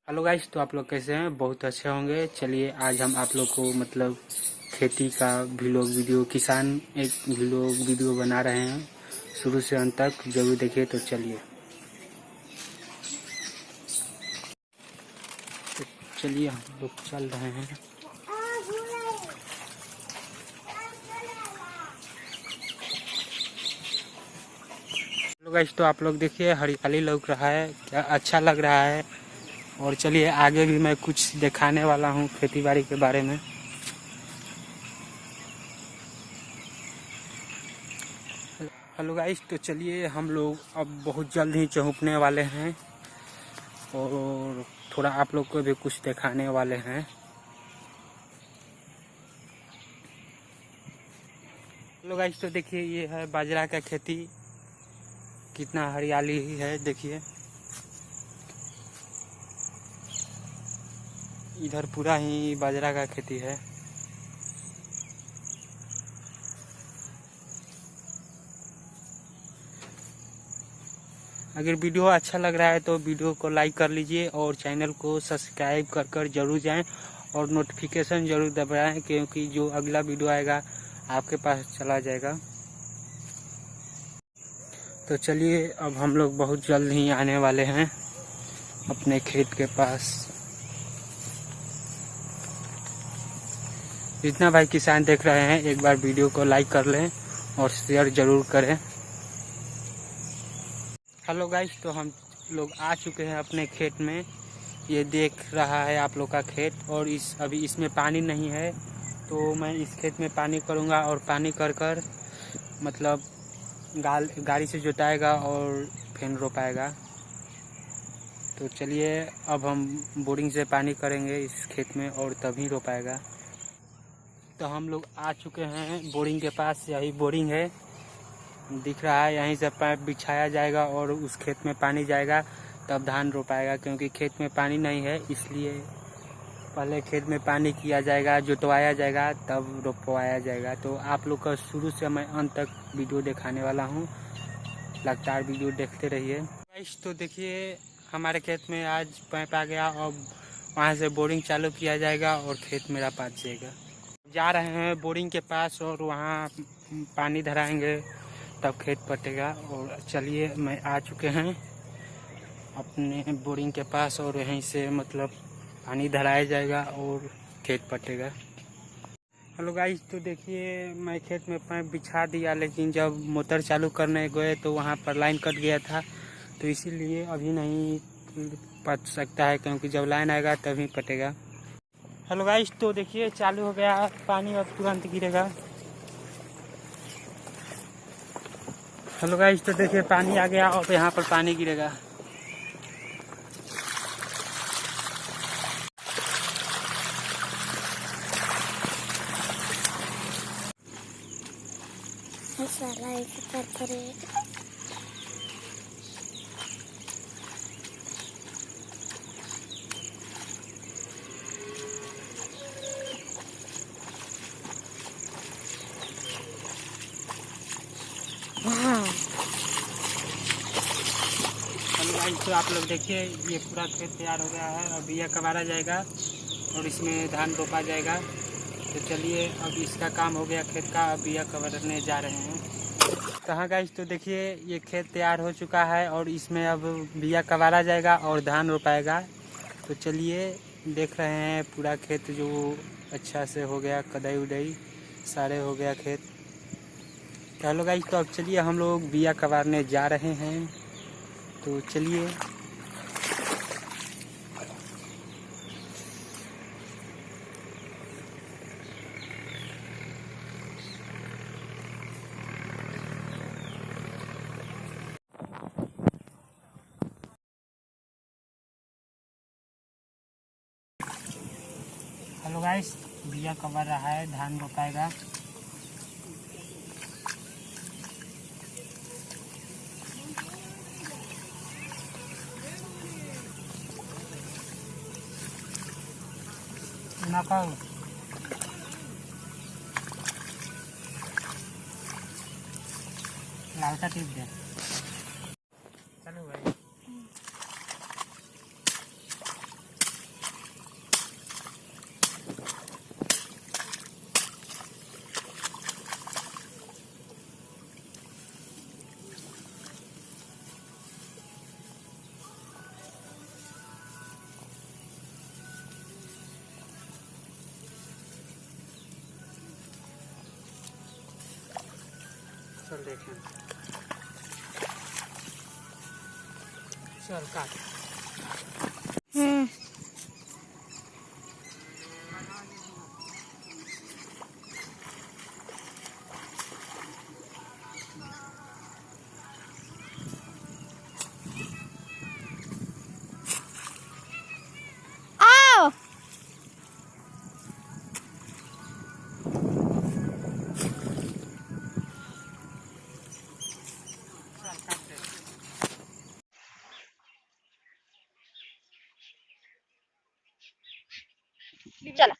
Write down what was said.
Hello guys, तो आप लोग कैसे हैं? बहुत अच्छे होंगे। चलिए आज हम आप लोग को खेती का व्लॉग वीडियो किसान एक व्लॉग वीडियो बना रहे हैं। शुरू से अंत तक जरूर देखिए। तो चलिए हम लोग चल रहे हैं। हेलो गाइस, तो आप लोग देखिए हरियाली लग रहा है, क्या अच्छा लग रहा है। और चलिए आगे भी मैं कुछ दिखाने वाला हूँ खेती बाड़ी के बारे में। हेलो गाइस, तो चलिए हम लोग अब बहुत जल्द ही चौंकने वाले हैं और थोड़ा आप लोग को भी कुछ दिखाने वाले हैं। हेलो गाइस, तो देखिए ये है बाजरा का खेती। कितना हरियाली ही है, देखिए इधर पूरा ही बाजरा का खेती है। अगर वीडियो अच्छा लग रहा है तो वीडियो को लाइक कर लीजिए और चैनल को सब्सक्राइब कर कर जरूर जाएं और नोटिफिकेशन जरूर दबाएं, क्योंकि जो अगला वीडियो आएगा आपके पास चला जाएगा। तो चलिए अब हम लोग बहुत जल्द ही आने वाले हैं अपने खेत के पास। जितना भाई किसान देख रहे हैं एक बार वीडियो को लाइक कर लें और शेयर जरूर करें। हेलो गाइस, तो हम लोग आ चुके हैं अपने खेत में। ये देख रहा है आप लोग का खेत, और अभी इसमें पानी नहीं है, तो मैं इस खेत में पानी करूँगा और पानी कर कर मतलब गाड़ी से जोताएगा और फिर रोपाएगा। तो चलिए अब हम बोरिंग से पानी करेंगे इस खेत में और तभी रोपाएगा। तो हम लोग आ चुके हैं बोरिंग के पास। यही बोरिंग है, दिख रहा है। यहीं से पाइप बिछाया जाएगा और उस खेत में पानी जाएगा, तब धान रोपाएगा। क्योंकि खेत में पानी नहीं है, इसलिए पहले खेत में पानी किया जाएगा, जोतवाया जाएगा, तब रोपवाया जाएगा। तो आप लोग का शुरू से मैं अंत तक वीडियो दिखाने वाला हूँ, लगातार वीडियो देखते रहिए। तो देखिए हमारे खेत में आज पाइप आ गया और वहाँ से बोरिंग चालू किया जाएगा और खेत मेरा पास जाएगा। जा रहे हैं बोरिंग के पास और वहाँ पानी धराएंगे, तब खेत पटेगा। और चलिए मैं आ चुके हैं अपने बोरिंग के पास और यहीं से पानी धराया जाएगा और खेत पटेगा। हेलो गाइस, तो देखिए मैं खेत में पाइप बिछा दिया, लेकिन जब मोटर चालू करने गए तो वहाँ पर लाइन कट गया था, तो इसीलिए अभी नहीं पट सकता है, क्योंकि जब लाइन आएगा तभी पटेगा। हेलो गाइस, तो देखिए चालू हो गया पानी, अब तुरंत गिरेगा। हेलो गाइस, तो देखिए पानी आ गया और यहाँ पर पानी गिरेगा। साला एक पत्थर है। हेलो गाइस, तो आप लोग देखिए ये पूरा खेत तैयार हो गया है। अब बिया कबारा जाएगा और इसमें धान रोपा जाएगा। तो चलिए अब इसका काम हो गया खेत का, अब बिया कबारने जा रहे हैं। कहाँ गाइस, तो देखिए ये खेत तैयार हो चुका है और इसमें अब बिया कबारा जाएगा और धान रोपाएगा। तो चलिए देख रहे हैं पूरा खेत जो अच्छा से हो गया, कदाई उदाई सारे हो गया खेत। तो हेलो गाइस, तो अब चलिए हम लोग बिया कबारने जा रहे हैं। तो चलिए हेलो गाइस, बिया कबार रहा है, धान रोपाएगा। नकाऊ लालसा टिप दे। चलो भाई, देखें। चल काट। आओ चल काट दे। चला